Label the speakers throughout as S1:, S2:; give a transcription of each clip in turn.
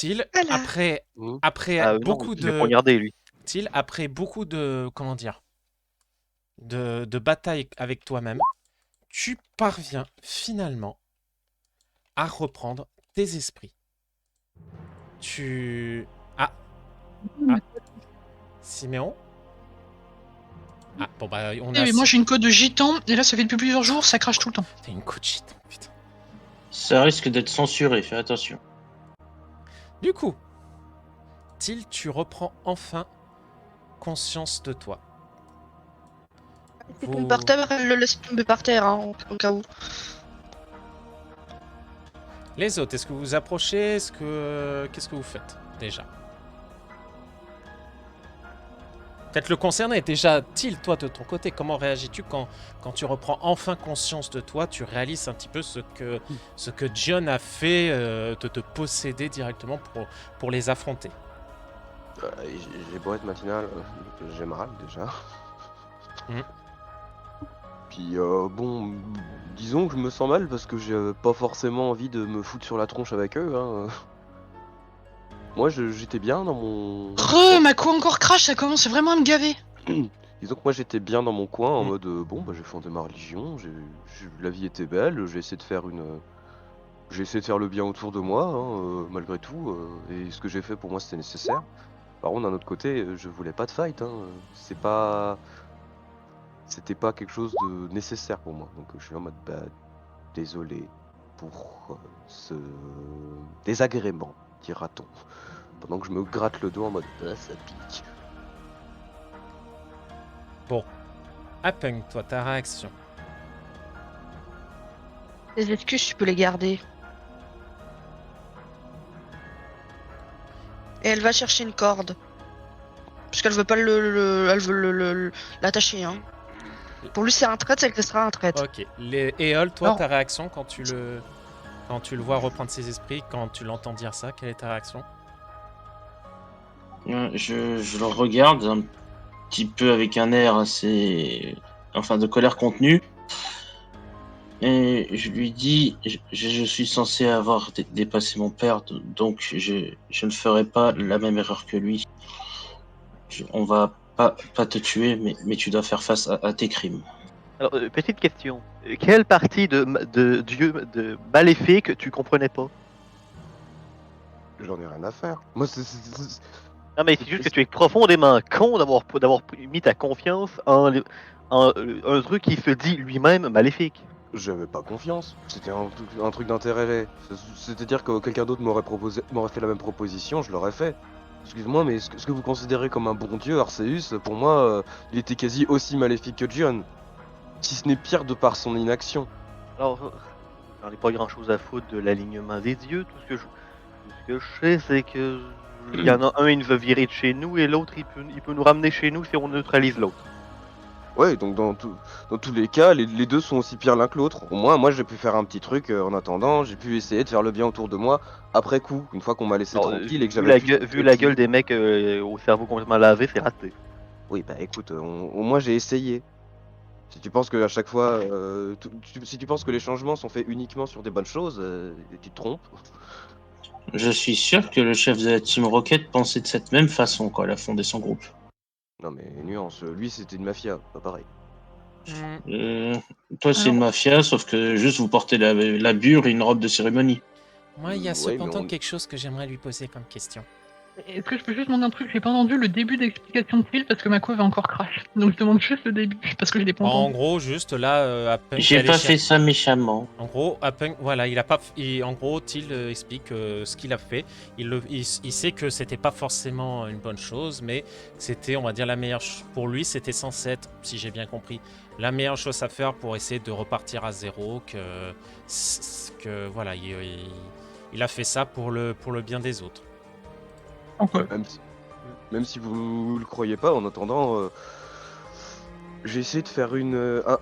S1: Till,
S2: Voilà.
S1: après
S3: Ah non,
S1: beaucoup
S3: il est
S1: de...
S3: poignardé, lui.
S1: Till, après beaucoup de... Comment dire? De bataille avec toi-même, tu parviens finalement à reprendre tes esprits. Tu... Ah, ah, Siméon? Ah, bon bah on a...
S2: Mais moi j'ai une code de gitan, et là ça fait depuis plusieurs jours, ça crache tout le temps.
S1: T'es une coachite, putain.
S4: Ça risque d'être censuré, fais attention.
S1: Du coup, Till, tu reprends enfin conscience de toi.
S5: Tu tombes par terre, elle le laisse tomber par terre, hein, au cas où.
S1: Les autres, est-ce que vous vous approchez? Qu'est-ce que vous faites déjà? Peut-être le concerné. Déjà, Till, toi de ton côté, comment réagis-tu quand tu reprends enfin conscience de toi, tu réalises un petit peu ce que John a fait de te posséder directement pour les affronter?
S6: J'ai beau être matinal, j'ai mal déjà.
S1: Mhm.
S6: Puis bon, disons que je me sens mal parce que j'ai pas forcément envie de me foutre sur la tronche avec eux. Hein. Moi j'étais bien dans mon...
S2: Ma quoi encore crash, ça commence vraiment à me gaver.
S6: Disons que moi j'étais bien dans mon coin en
S1: Mm.
S6: mode bon bah j'ai fondé ma religion, la vie était belle, j'ai essayé de faire j'ai essayé de faire le bien autour de moi, hein, malgré tout, et ce que j'ai fait pour moi c'était nécessaire. Par contre d'un autre côté, je voulais pas de fight, hein, c'était pas quelque chose de nécessaire pour moi. Donc je suis en mode bah désolé pour ce désagrément, dira-t-on. Pendant que je me gratte le dos en mode bah ça pique.
S1: Bon. Appeng, toi, ta réaction.
S5: Les excuses, tu peux les garder. Et elle va chercher une corde. Parce qu'elle veut pas elle veut l'attacher, hein. Pour lui, c'est un traître, elle restera un traître.
S1: Ok. Eol, toi,
S2: Non.
S1: ta réaction quand tu le vois reprendre ses esprits, quand tu l'entends dire ça, quelle est ta réaction?
S4: Je le regarde un petit peu avec un air assez... Enfin, de colère contenue. Et je lui dis, je suis censé avoir dépassé mon père, donc je ne ferai pas la même erreur que lui. On va pas te tuer, mais tu dois faire face à tes crimes.
S3: Alors, petite question. Quelle partie de Dieu de maléfique tu comprenais pas?
S6: J'en ai rien à faire. Moi
S3: Non, mais c'est juste que tu es profondément con d'avoir mis ta confiance en un truc qui se dit lui-même maléfique.
S6: j'avais pas confiance. C'était un truc d'intérêt. C'est-à-dire que quelqu'un d'autre m'aurait fait la même proposition, je l'aurais fait. Excuse-moi, mais ce que vous considérez comme un bon dieu, Arceus, pour moi, il était quasi aussi maléfique que John. Si ce n'est pire de par son inaction.
S3: Alors, j'en ai pas grand-chose à foutre de l'alignement des dieux. Tout ce que je sais, c'est que il y en a un, il veut virer de chez nous, et l'autre, il peut nous ramener chez nous si on neutralise l'autre.
S6: Ouais, donc dans tous les cas, les deux sont aussi pires l'un que l'autre. Au moins, moi j'ai pu faire un petit truc en attendant, j'ai pu essayer de faire le bien autour de moi après coup, une fois qu'on m'a laissé
S3: Alors,
S6: tranquille et que
S3: vu
S6: j'avais plus
S3: vu la gueule des mecs au cerveau complètement lavé, c'est raté.
S6: Oui, bah écoute, au moins j'ai essayé. Si tu penses que à chaque fois, si tu penses que les changements sont faits uniquement sur des bonnes choses, tu te trompes.
S4: Je suis sûr que le chef de la Team Rocket pensait de cette même façon quand il a fondé son groupe.
S6: Non mais nuance, lui c'était une mafia, pas pareil.
S4: Toi, c'est une
S2: Alors-
S4: mafia, sauf que juste vous portez la bure et une robe de cérémonie.
S1: Moi, il y a
S6: Ouais, mais
S1: cependant
S6: on-
S1: quelque chose que j'aimerais lui poser comme question.
S2: Est-ce que je peux juste demander un truc? J'ai pas entendu le début d'explication de Phil parce que ma couve va encore crash. Donc je demande juste le début parce que je l'ai pas
S1: En
S2: entendu.
S1: gros, juste là, Appeng...
S4: J'ai pas fait ça méchamment.
S1: En gros, Appeng, voilà, il a pas, en gros, Till explique ce qu'il a fait. Il sait que c'était pas forcément une bonne chose, mais c'était, on va dire, la meilleure. Pour lui, c'était censé être, si j'ai bien compris, la meilleure chose à faire pour essayer de repartir à zéro. Que voilà, il a fait ça pour le bien des autres.
S2: Donc,
S6: même si vous le croyez pas, en attendant, j'ai essayé de faire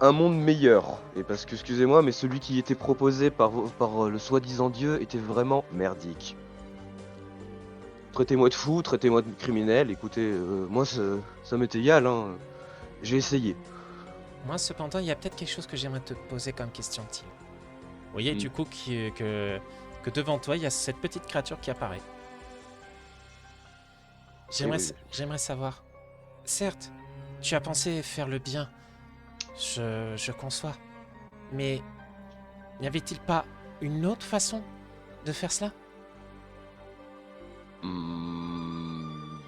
S6: un monde meilleur. Et parce que, excusez-moi, mais celui qui était proposé par le soi-disant Dieu était vraiment merdique. Traitez-moi de fou, traitez-moi de criminel, écoutez, moi ça m'est égal, hein. J'ai essayé.
S1: Moi, cependant, il y a peut-être quelque chose que j'aimerais te poser comme question, Till. Vous voyez,
S6: Mm.
S1: du coup, que devant toi, il y a cette petite créature qui apparaît. J'aimerais savoir. Certes, tu as pensé faire le bien. Je conçois. Mais n'y avait-il pas une autre façon de faire cela?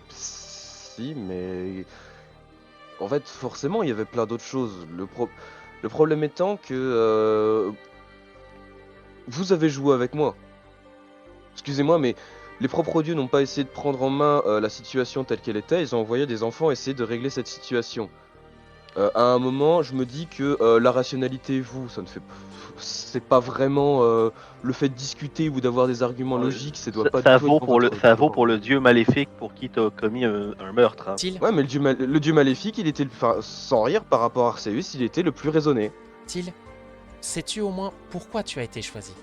S6: Si, mais en fait, forcément, il y avait plein d'autres choses. Le problème étant que vous avez joué avec moi. Excusez-moi, mais les propres dieux n'ont pas essayé de prendre en main la situation telle qu'elle était. Ils ont envoyé des enfants essayer de régler cette situation. À un moment, je me dis que la rationalité, vous, c'est pas vraiment le fait de discuter ou d'avoir des arguments logiques. Ça doit pas
S3: Ça
S6: du tout
S3: vaut
S6: être
S3: pour
S6: votre
S3: ça vaut pour le
S6: premier.
S3: dieu maléfique pour qui t'as commis un meurtre. Hein.
S1: Til,
S6: Ouais, mais le dieu maléfique, il était, enfin, sans rire par rapport à Arceus, il était le plus raisonné.
S1: Til, sais-tu au moins pourquoi tu as été choisi?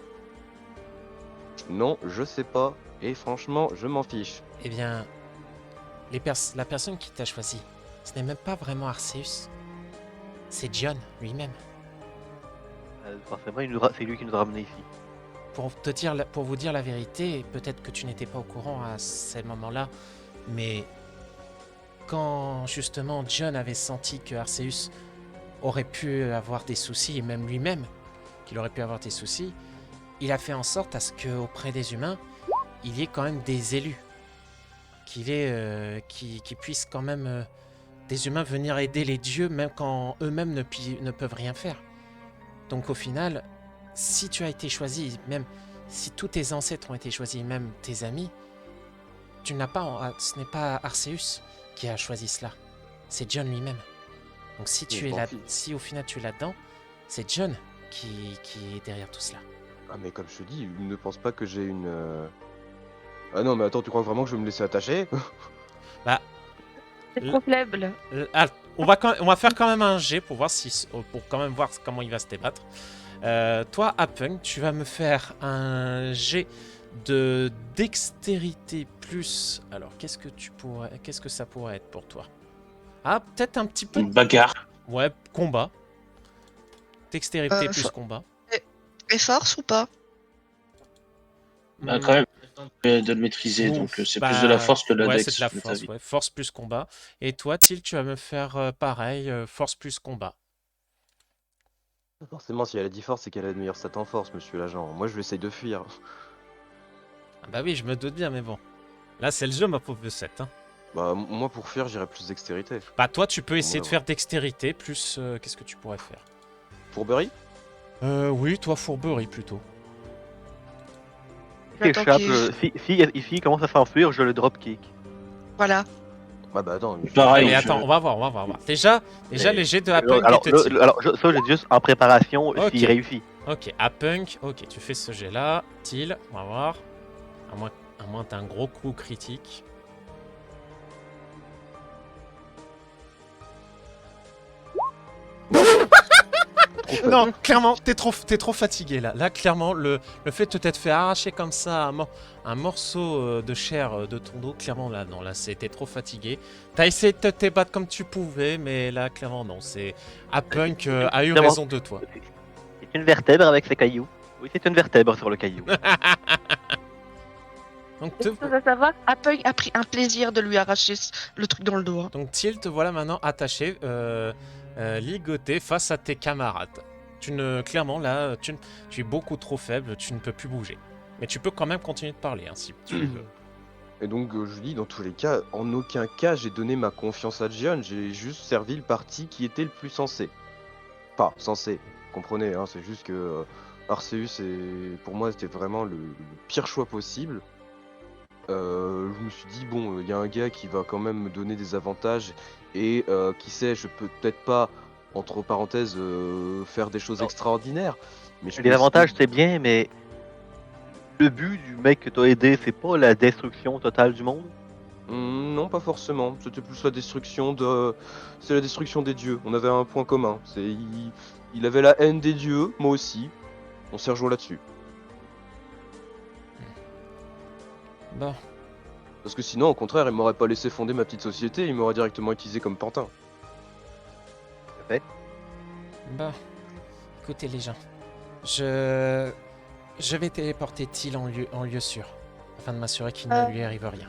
S6: Non, je sais pas. Et franchement, je m'en fiche.
S1: Eh bien, la personne qui t'a choisi, ce n'est même pas vraiment Arceus. C'est John lui-même.
S3: Forcément, c'est lui qui nous a ramenés ici.
S1: Pour vous dire la vérité, peut-être que tu n'étais pas au courant à ces moments-là, mais quand justement John avait senti que Arceus aurait pu avoir des soucis, et même lui-même, qu'il aurait pu avoir des soucis, il a fait en sorte à ce qu'auprès des humains, il y ait quand même des élus. Qui puissent quand même des humains venir aider les dieux, même quand eux-mêmes ne peuvent rien faire. Donc au final, si tu as été choisi, même si tous tes ancêtres ont été choisis, même tes amis, ce n'est pas Arceus qui a choisi cela. C'est John lui-même. Donc si au final tu es là-dedans, c'est John qui est derrière tout cela.
S6: Ah, mais comme je te dis, ne pense pas que j'ai une. Ah non, mais attends, tu crois vraiment que je vais me laisser attacher?
S1: Bah,
S5: C'est trop faible.
S1: on va faire quand même un jet pour voir pour quand même voir comment il va se débattre. Toi, Apung, tu vas me faire un jet de dextérité plus. Alors, qu'est-ce que ça pourrait être pour toi? Ah, peut-être un petit peu.
S4: Une bagarre.
S1: Ouais, combat. Dextérité plus
S5: Fo-
S1: combat.
S5: Et force ou pas?
S4: Bah, quand même, de le maîtriser,
S1: Ouf,
S4: donc c'est
S1: bah,
S4: plus de la force que de la
S1: ouais,
S4: dex.
S1: c'est de la
S4: à mon
S1: force,
S4: avis.
S1: ouais. Force plus combat. Et toi, Til, tu vas me faire pareil, force plus combat.
S6: Forcément, si elle a dit force, c'est qu'elle a de meilleures stats en force, monsieur l'agent. Moi, je vais essayer de fuir.
S1: Ah bah oui, je me doute bien, mais bon. Là, c'est le jeu, ma pauvre 7. Hein.
S6: Bah, moi, pour fuir, j'irais plus dextérité.
S1: Bah toi, tu peux essayer
S6: Bon,
S1: de faire dextérité, plus... qu'est-ce que tu pourrais faire?
S6: Fourberie?
S1: Oui, toi, fourberie, plutôt.
S5: J'attends
S3: Échappe,
S5: qu'il-
S3: si commence à s'enfuir, je le dropkick.
S5: Voilà.
S6: Ah bah attends.
S4: Pareil,
S1: Mais
S4: je-
S1: attends, on va voir. Déjà
S3: Mais-
S1: les jets de
S3: Alors,
S1: Apunk étaient utiles.
S3: ça, j'ai juste en préparation
S1: Ok.
S3: s'il réussit.
S1: Ok, Apunk, ok, tu fais ce jet-là. Til, on va voir. À moins d'un gros coup critique. Non, clairement, t'es trop fatigué là. Là, clairement, le fait de t'être fait arracher comme ça un morceau de chair de ton dos, clairement, là, non, là, t'es trop fatigué. T'as essayé de te débattre comme tu pouvais, mais là, clairement, non. Apunk a eu
S3: Clairement.
S1: raison de toi.
S3: C'est une vertèbre avec ses cailloux. Oui, c'est une vertèbre sur le caillou.
S1: Donc,
S5: Une chose à savoir, Apple a pris un plaisir de lui arracher le truc dans le dos. Hein.
S1: Donc Thiel, te voilà maintenant attaché, ligoté face à tes camarades. Clairement là, tu es beaucoup trop faible, tu ne peux plus bouger. Mais tu peux quand même continuer de parler hein, si tu veux.
S6: Et donc, je dis, dans tous les cas, en aucun cas, j'ai donné ma confiance à Jion. J'ai juste servi le parti qui était le plus sensé. Pas censé, comprenez, hein, c'est juste que Arceus, pour moi, c'était vraiment le pire choix possible. Je me suis dit, bon, il y a un gars qui va quand même me donner des avantages et qui sait, je peux peut-être pas, entre parenthèses, faire des choses
S3: Non.
S6: extraordinaires. Mais je
S3: Les
S6: peux
S3: avantages,
S6: essayer-
S3: c'est bien, mais le but du mec que t'as aidé, c'est pas la destruction totale du monde.
S6: Non, pas forcément. C'était plus la destruction de. C'est la destruction des dieux. On avait un point commun. Il avait la haine des dieux, moi aussi. On s'est rejoint là-dessus.
S1: Bon,
S6: Parce que sinon, au contraire, il m'aurait pas laissé fonder ma petite société, il m'aurait directement utilisé comme pantin.
S1: bon. Écoutez les gens, je vais téléporter Thiel en lieu sûr, afin de m'assurer qu'il ne lui arrive rien.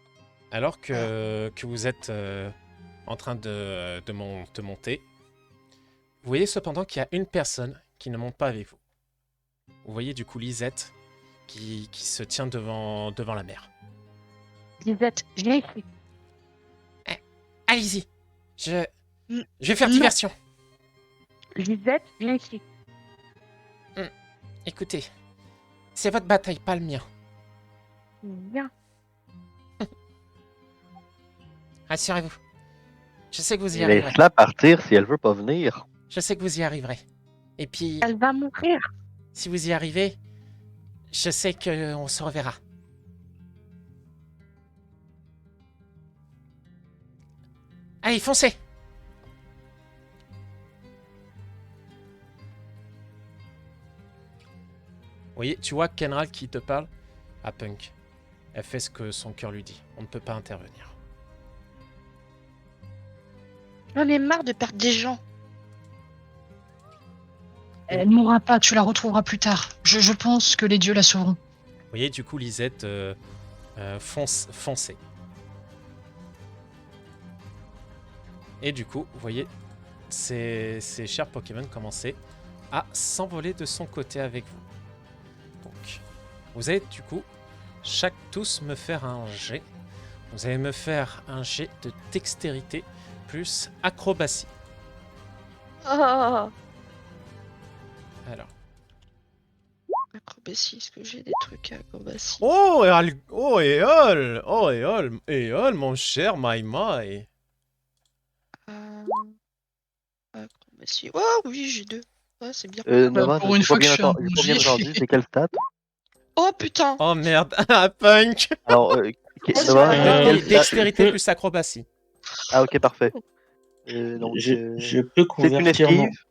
S1: Alors que vous êtes en train de monter, vous voyez cependant qu'il y a une personne qui ne monte pas avec vous. Vous voyez du coup Lisette qui se tient devant la mer.
S2: Lisette, viens ici.
S1: Allez-y, je
S5: Mm.
S1: vais faire
S2: Non.
S1: diversion.
S2: Lisette, viens ici.
S1: Écoutez, c'est votre bataille, pas le mien.
S2: Viens.
S1: Rassurez-vous. Je sais que vous y arriverez.
S3: Laisse-la partir si elle veut pas venir.
S1: Je sais que vous y arriverez. Et puis,
S2: Elle va mourir.
S1: si vous y arrivez, je sais qu'on se reverra. Allez, foncez! Vous voyez, tu vois Kenral qui te parle à Punk. Elle fait ce que son cœur lui dit. On ne peut pas intervenir.
S5: J'en ai marre de perdre des gens.
S2: Elle mourra pas, tu la retrouveras plus tard. Je pense que les dieux la sauveront.
S1: Vous voyez, du coup, Lisette foncez. Et du coup, vous voyez, ces chers Pokémon commencer à s'envoler de son côté avec vous. Donc, vous allez du coup, tous me faire un jet. Vous allez me faire un jet de dextérité plus acrobatie.
S5: Ah.
S1: Alors.
S5: Acrobatie, est-ce que j'ai des trucs à acrobatie?
S1: Oh, Eol, mon cher My.
S5: Acrobatie. Oh oui, j'ai 2. Ouais, c'est bien.
S3: Nova,
S2: pour une fois que je suis un
S3: j'ai pas bien
S2: bouger.
S3: entendu, c'est quelle stat?
S5: Oh putain!
S1: Oh merde, ah, Punk.
S3: Alors, Nova, quelle stat?
S1: Dextérité plus acrobatie.
S3: Ah, ok, parfait. Donc,
S4: Je peux
S3: c'est une
S4: convertir mon...
S3: esquive.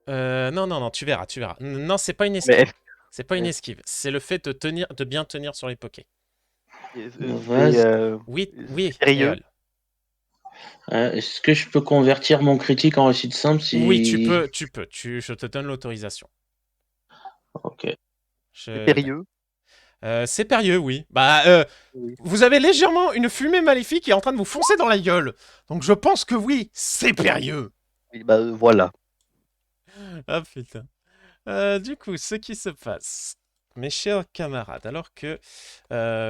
S1: Non, tu verras. Non, c'est pas une
S3: Mais
S1: esquive.
S3: est-ce
S1: C'est pas une
S3: Ouais.
S1: esquive. C'est le fait de bien tenir sur les pokés.
S3: que
S4: Vas-y.
S3: c'est
S1: Oui,
S3: sérieux?
S1: Eol.
S4: Est-ce que je peux convertir mon critique en réussite simple si...
S1: Oui, tu peux. Je te donne l'autorisation.
S4: Ok.
S3: C'est sérieux?
S1: C'est périlleux, oui. Bah,
S3: Oui.
S1: vous avez légèrement une fumée maléfique qui est en train de vous foncer dans la gueule. Donc je pense que oui, c'est périlleux.
S3: Oui, bah, voilà.
S1: Ah putain. Du coup, ce qui se passe, mes chers camarades, alors que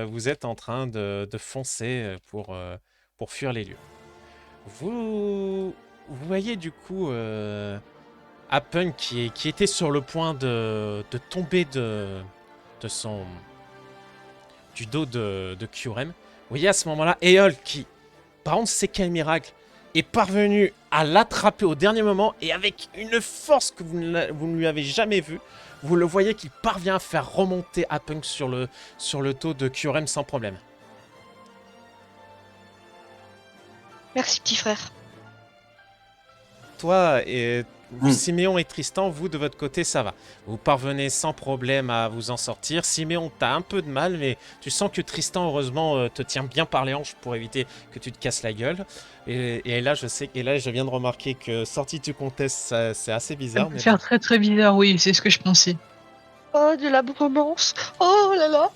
S1: vous êtes en train de foncer pour fuir les lieux, vous voyez du coup Happen qui était sur le point de tomber du dos de Kyurem. Vous voyez à ce moment-là, Eol qui, par contre, c'est quel miracle, est parvenu à l'attraper au dernier moment et avec une force que vous ne lui avez jamais vue. Vous le voyez qui parvient à faire remonter Happen sur le dos de Kyurem sans problème.
S5: Merci, petit frère.
S1: Toi et Siméon et Tristan, vous de votre côté, ça va. Vous parvenez sans problème à vous en sortir. Siméon, t'as un peu de mal, mais tu sens que Tristan, heureusement, te tient bien par les hanches pour éviter que tu te casses la gueule. Et là, je viens de remarquer que sorti du contest, c'est assez
S2: Ça
S1: bizarre.
S2: peut
S1: Mais
S2: faire très très bizarre, oui, c'est ce que je pensais.
S5: Oh, de la bromance. Oh là là.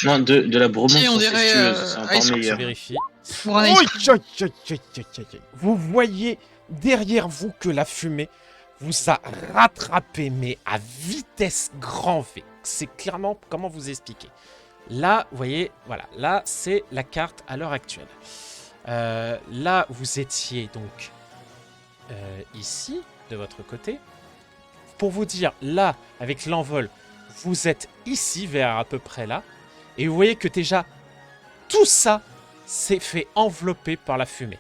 S4: Non, de la bromance
S2: Si, on dirait,
S4: incestueuse, c'est
S2: Ice
S4: encore
S1: je
S4: meilleur.
S1: vérifie.
S2: Pour un
S1: Oi,
S2: ice-
S1: aïe, aïe, aïe, aïe, aïe, aïe. Vous voyez derrière vous que la fumée vous a rattrapé, mais à vitesse grand V. C'est clairement comment vous expliquer. Là, vous voyez, voilà, là, c'est la carte à l'heure actuelle. Là, vous étiez donc ici, de votre côté. Pour vous dire, là, avec l'envol, vous êtes ici, vers à peu près là. Et vous voyez que déjà, tout ça s'est fait envelopper par la fumée.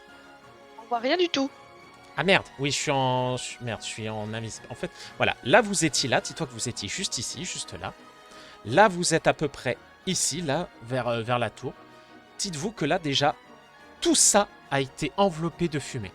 S5: On voit rien du tout.
S1: Ah merde, oui, je suis en invisible. En fait, voilà, là vous étiez là, dis-toi que vous étiez juste ici, juste là. Là, vous êtes à peu près ici, là, vers la tour. Dites-vous que là, déjà, tout ça a été enveloppé de fumée.